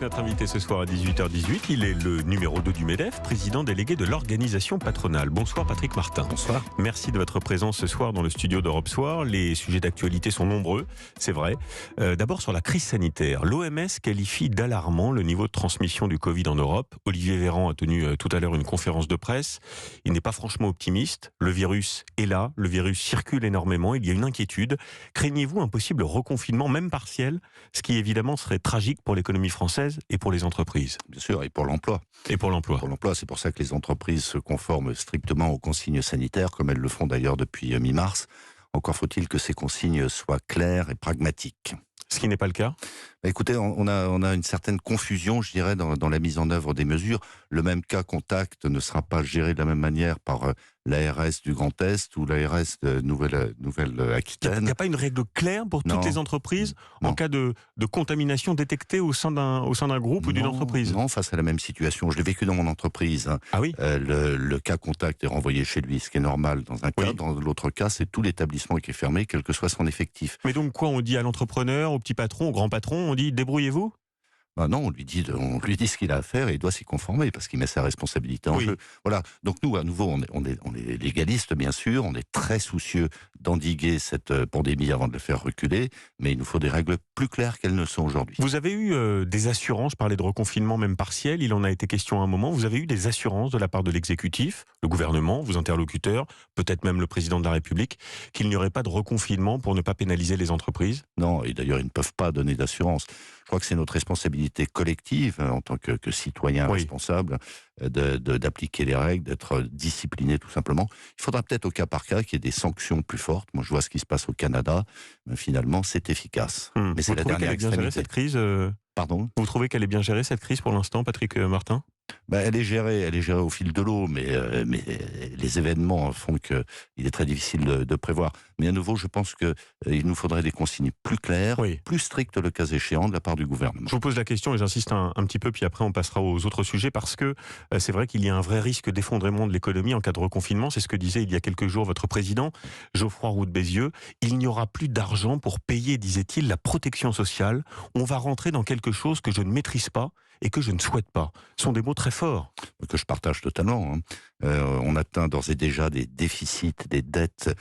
notre invité ce soir à 18h18. Il est le numéro 2 du MEDEF, président délégué de l'organisation patronale. Bonsoir Patrick Martin. Bonsoir. Merci de votre présence ce soir dans le studio d'Europe Soir. Les sujets d'actualité sont nombreux, c'est vrai. D'abord sur la crise sanitaire. L'OMS qualifie d'alarmant le niveau de transmission du Covid en Europe. Olivier Véran a tenu tout à l'heure une conférence de presse. Il n'est pas franchement optimiste. Le virus est là, le virus circule énormément. Il y a une inquiétude. Craignez-vous un possible reconfinement, même partiel, ce qui évidemment serait tragique pour l'économie française et pour les entreprises? Bien sûr, et pour l'emploi. Et pour l'emploi. Pour l'emploi, c'est pour ça que les entreprises se conforment strictement aux consignes sanitaires, comme elles le font d'ailleurs depuis mi-mars. Encore faut-il que ces consignes soient claires et pragmatiques. Ce qui n'est pas le cas. Écoutez, on a une certaine confusion, je dirais, dans la mise en œuvre des mesures. Le même cas contact ne sera pas géré de la même manière par l'ARS du Grand Est ou l'ARS de Nouvelle-Aquitaine. Il n'y a pas une règle claire pour toutes les entreprises en cas de contamination détectée au sein d'un groupe ou d'une entreprise? Non, face à la même situation. Je l'ai vécu dans mon entreprise. Ah oui. Le cas contact est renvoyé chez lui, ce qui est normal dans un cas. Oui. Dans l'autre cas, c'est tout l'établissement qui est fermé, quel que soit son effectif. Mais donc quoi, on dit à l'entrepreneur, au petit patron, au grand patron, on dit débrouillez-vous? Ben non, on lui dit ce qu'il a à faire et il doit s'y conformer parce qu'il met sa responsabilité en jeu. Voilà. Donc nous, à nouveau, on est légaliste, bien sûr. On est très soucieux d'endiguer cette pandémie avant de la faire reculer. Mais il nous faut des règles plus claires qu'elles ne sont aujourd'hui. Vous avez eu des assurances, parler de reconfinement même partiel, il en a été question à un moment. Vous avez eu des assurances de la part de l'exécutif, le gouvernement, vos interlocuteurs, peut-être même le président de la République, qu'il n'y aurait pas de reconfinement pour ne pas pénaliser les entreprises? Non, et d'ailleurs, ils ne peuvent pas donner d'assurance. Je crois que c'est notre responsabilité collective, en tant que citoyen responsable, d'appliquer les règles, d'être discipliné tout simplement. Il faudra peut-être au cas par cas qu'il y ait des sanctions plus fortes. Moi, je vois ce qui se passe au Canada. Mais finalement, c'est efficace. Mais c'est la dernière extrémité. Cette crise, Pardon ? Vous trouvez qu'elle est bien gérée, cette crise, pour l'instant, Patrick Martin? Elle est gérée au fil de l'eau, mais les événements font qu'il est très difficile de prévoir. Mais à nouveau, je pense qu'il nous faudrait des consignes plus claires, plus strictes le cas échéant de la part du gouvernement. Je vous pose la question et j'insiste un petit peu, puis après on passera aux autres sujets, parce que c'est vrai qu'il y a un vrai risque d'effondrement de l'économie en cas de reconfinement. C'est ce que disait il y a quelques jours votre président, Geoffroy Roux de Bézieux. Il n'y aura plus d'argent pour payer, disait-il, la protection sociale. On va rentrer dans quelque chose que je ne maîtrise pas et que je ne souhaite pas. Ce sont des mots très forts. Que je partage totalement. On atteint d'ores et déjà des déficits, des dettes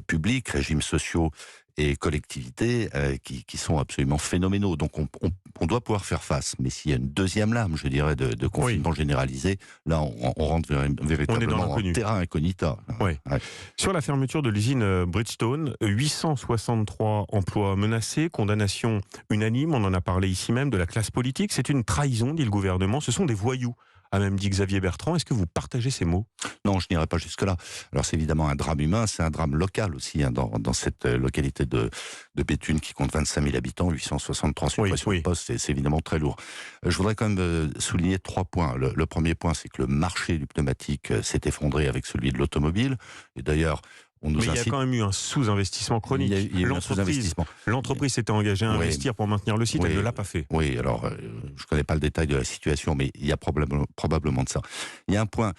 publiques, régimes sociaux et collectivités qui sont absolument phénoménaux. Donc on doit pouvoir faire face. Mais s'il y a une deuxième lame, je dirais, de confinement généralisé, là on rentre véritablement en terrain incognita. Sur la fermeture de l'usine Bridgestone, 863 emplois menacés, condamnation unanime, on en a parlé ici même, de la classe politique. C'est une trahison, dit le gouvernement. Ce sont des voyous, a même dit Xavier Bertrand. Est-ce que vous partagez ces mots? Non, je n'irai pas jusque-là. Alors c'est évidemment un drame humain, c'est un drame local aussi, dans cette localité de Béthune qui compte 25 000 habitants, 863 suppressions de postes, c'est évidemment très lourd. Je voudrais quand même souligner 3 points. Le premier point, c'est que le marché du pneumatique s'est effondré avec celui de l'automobile. Et d'ailleurs, mais il y a quand même eu un sous-investissement chronique. Il y a eu un sous-investissement. L'entreprise s'était engagée à investir pour maintenir le site, elle ne l'a pas fait. Oui, alors je ne connais pas le détail de la situation, mais il y a probablement de ça. Il y a un point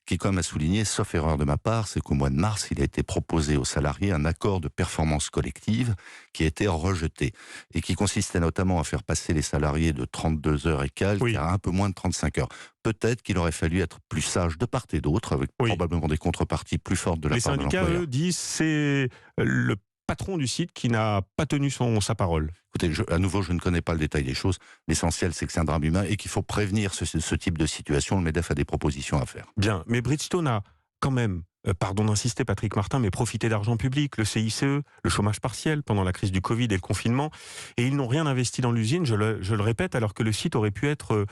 qui est quand même à souligner, sauf erreur de ma part, c'est qu'au mois de mars, il a été proposé aux salariés un accord de performance collective qui a été rejeté et qui consistait notamment à faire passer les salariés de 32 heures et quelques à un peu moins de 35 heures. Peut-être qu'il aurait fallu être plus sage de part et d'autre, avec probablement des contreparties plus fortes de la part de l'employeur. Les syndicats, eux, disent c'est le patron du site qui n'a pas tenu sa parole. Écoutez, à nouveau, je ne connais pas le détail des choses. L'essentiel, c'est que c'est un drame humain et qu'il faut prévenir ce type de situation. Le MEDEF a des propositions à faire. Bien, mais Bridgestone a quand même, pardon d'insister Patrick Martin, mais profité d'argent public, le CICE, le chômage partiel pendant la crise du Covid et le confinement. Et ils n'ont rien investi dans l'usine, je le répète, alors que le site aurait pu être,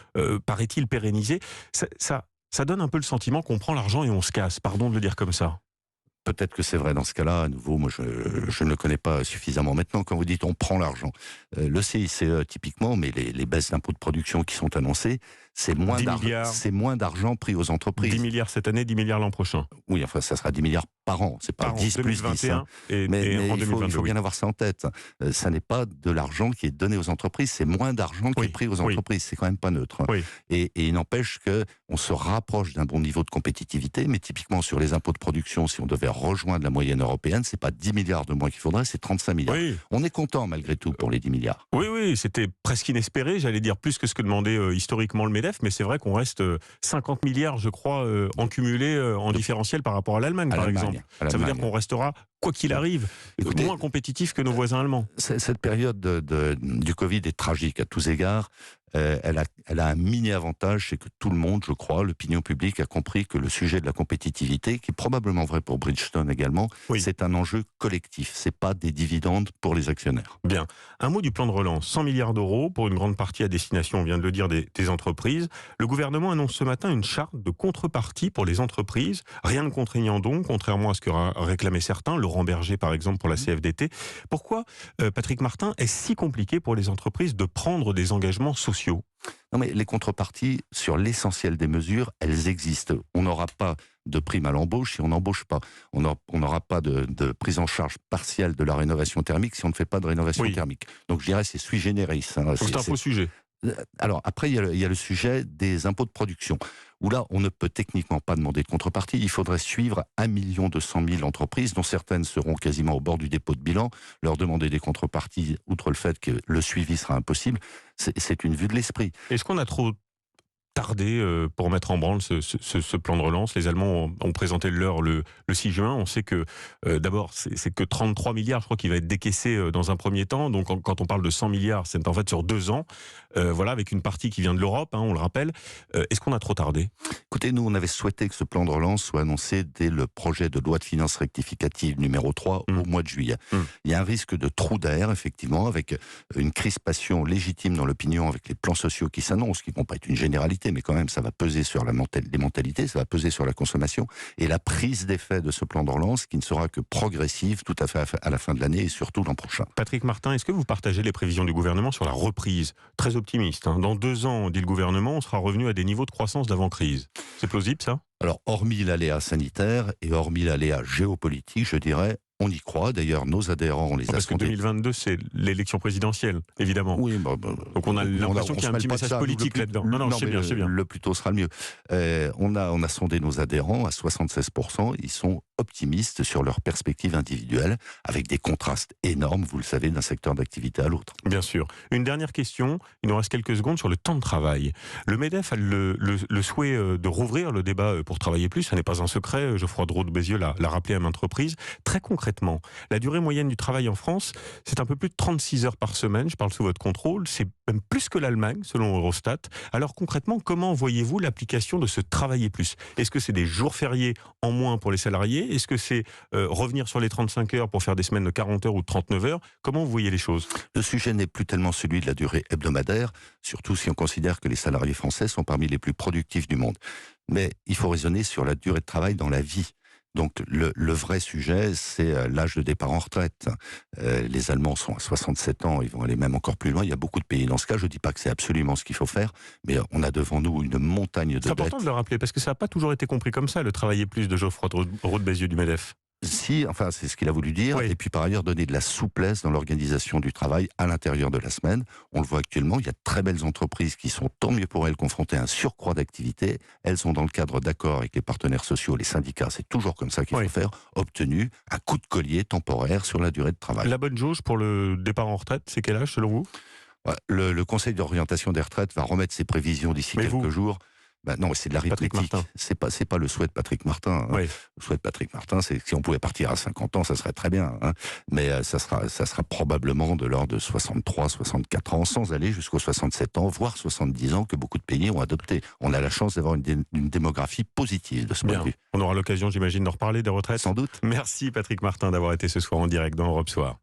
paraît-il, pérennisé. Ça donne un peu le sentiment qu'on prend l'argent et on se casse, pardon de le dire comme ça. Peut-être que c'est vrai dans ce cas-là. À nouveau, moi, je ne le connais pas suffisamment. Maintenant, quand vous dites on prend l'argent, le CICE typiquement, mais les baisses d'impôts de production qui sont annoncées, c'est moins d'argent pris aux entreprises. 10 milliards cette année, 10 milliards l'an prochain. Oui, enfin, ça sera 10 milliards par an. C'est pas par an, 10 plus 10. 2021 et en Il 2022. faut bien avoir ça en tête. Ça n'est pas de l'argent qui est donné aux entreprises, c'est moins d'argent qui est pris aux entreprises. C'est quand même pas neutre. Oui. Et il n'empêche qu'on se rapproche d'un bon niveau de compétitivité, mais typiquement sur les impôts de production, si on devait rejoindre la moyenne européenne, c'est pas 10 milliards de moins qu'il faudrait, c'est 35 milliards. Oui. On est content malgré tout pour les 10 milliards. Oui, c'était presque inespéré, j'allais dire plus que ce que demandait historiquement le MEDEF, mais c'est vrai qu'on reste 50 milliards, je crois, en cumulé, en différentiel par rapport à l'Allemagne, par exemple. Ça veut dire qu'on restera, quoi qu'il arrive, moins compétitif que nos voisins allemands. Cette période du Covid est tragique à tous égards. Elle a un mini-avantage, c'est que tout le monde, je crois, l'opinion publique a compris que le sujet de la compétitivité, qui est probablement vrai pour Bridgestone également, c'est un enjeu collectif. C'est pas des dividendes pour les actionnaires. Bien. Un mot du plan de relance. 100 milliards d'euros pour une grande partie à destination, on vient de le dire, des entreprises. Le gouvernement annonce ce matin une charte de contrepartie pour les entreprises. Rien de contraignant donc, contrairement à ce que réclamaient certains, Laurent Berger par exemple pour la CFDT. Pourquoi, Patrick Martin, est-ce si compliqué pour les entreprises de prendre des engagements sociaux ? Non mais les contreparties, sur l'essentiel des mesures, elles existent. On n'aura pas de prime à l'embauche si on n'embauche pas. On n'aura pas de prise en charge partielle de la rénovation thermique si on ne fait pas de rénovation thermique. Donc je dirais c'est sui generis. Hein. C'est un faux sujet. Alors après, il y a le sujet des impôts de production, où là, on ne peut techniquement pas demander de contrepartie. Il faudrait suivre 1 200 000 entreprises, dont certaines seront quasiment au bord du dépôt de bilan, leur demander des contreparties, outre le fait que le suivi sera impossible. C'est une vue de l'esprit. Est-ce qu'on a trop tardé pour mettre en branle ce plan de relance? Les Allemands ont présenté leur le 6 juin. On sait que d'abord c'est que 33 milliards, je crois, qui va être décaissé dans un premier temps. Donc quand on parle de 100 milliards, c'est en fait sur 2 ans. Voilà, avec une partie qui vient de l'Europe, hein, on le rappelle. Est-ce qu'on a trop tardé? Écoutez, nous on avait souhaité que ce plan de relance soit annoncé dès le projet de loi de finances rectificative numéro 3 au mois de juillet. Il y a un risque de trou d'air, effectivement, avec une crispation légitime dans l'opinion, avec les plans sociaux qui s'annoncent, qui ne vont pas être une généralité, mais quand même ça va peser sur les mentalités, ça va peser sur la consommation, et la prise d'effet de ce plan de relance qui ne sera que progressive tout à fait à la fin de l'année et surtout l'an prochain. Patrick Martin, est-ce que vous partagez les prévisions du gouvernement sur la reprise? Très optimiste. Hein. Dans 2 ans, dit le gouvernement, on sera revenu à des niveaux de croissance d'avant-crise. C'est plausible, ça? Alors, hormis l'aléa sanitaire et hormis l'aléa géopolitique, je dirais, on y croit. D'ailleurs, nos adhérents, on les a Parce que 2022, c'est l'élection présidentielle, évidemment. Oui, donc on a l'impression qu'il y a un petit message politique là-dedans. Non, je sais bien. Le plus tôt sera le mieux. On a sondé nos adhérents à 76%. Ils sont optimistes sur leurs perspectives individuelles, avec des contrastes énormes, vous le savez, d'un secteur d'activité à l'autre. Bien sûr. Une dernière question, il nous reste quelques secondes sur le temps de travail. Le MEDEF a le souhait de rouvrir le débat pour travailler plus. Ce n'est pas un secret, Geoffroy Draud de Bézieux l'a rappelé à maintes reprises. Très concrètement, la durée moyenne du travail en France, c'est un peu plus de 36 heures par semaine, je parle sous votre contrôle, c'est même plus que l'Allemagne, selon Eurostat. Alors concrètement, comment voyez-vous l'application de ce travailler plus? Est-ce que c'est des jours fériés en moins pour les salariés? Est-ce que c'est revenir sur les 35 heures pour faire des semaines de 40 heures ou de 39 heures? Comment vous voyez les choses? Le sujet n'est plus tellement celui de la durée hebdomadaire, surtout si on considère que les salariés français sont parmi les plus productifs du monde. Mais il faut raisonner sur la durée de travail dans la vie. Donc le vrai sujet, c'est l'âge de départ en retraite. Les Allemands sont à 67 ans, ils vont aller même encore plus loin. Il y a beaucoup de pays dans ce cas. Je ne dis pas que c'est absolument ce qu'il faut faire, mais on a devant nous une montagne de dettes. C'est important de le rappeler, parce que ça n'a pas toujours été compris comme ça, le travailler plus de Geoffroy Draud de Bézieux du MEDEF. Si, enfin, c'est ce qu'il a voulu dire. Oui. Et puis par ailleurs, donner de la souplesse dans l'organisation du travail à l'intérieur de la semaine. On le voit actuellement, il y a de très belles entreprises qui sont, tant mieux pour elles, confrontées à un surcroît d'activité. Elles sont dans le cadre d'accords avec les partenaires sociaux, les syndicats, c'est toujours comme ça qu'il faut faire, obtenu un coup de collier temporaire sur la durée de travail. La bonne jauge pour le départ en retraite, c'est quel âge selon vous? Le Conseil d'orientation des retraites va remettre ses prévisions d'ici quelques jours. Ben non, c'est de l'arithmétique. C'est pas le souhait de Patrick Martin. Hein. Le souhait de Patrick Martin, c'est que si on pouvait partir à 50 ans, ça serait très bien. Hein. Mais ça sera probablement de l'ordre de 63, 64 ans, sans aller jusqu'aux 67 ans, voire 70 ans que beaucoup de pays ont adopté. On a la chance d'avoir une démographie positive de ce point de vue. On aura l'occasion, j'imagine, d'en reparler des retraites. Sans doute. Merci Patrick Martin d'avoir été ce soir en direct dans Europe Soir.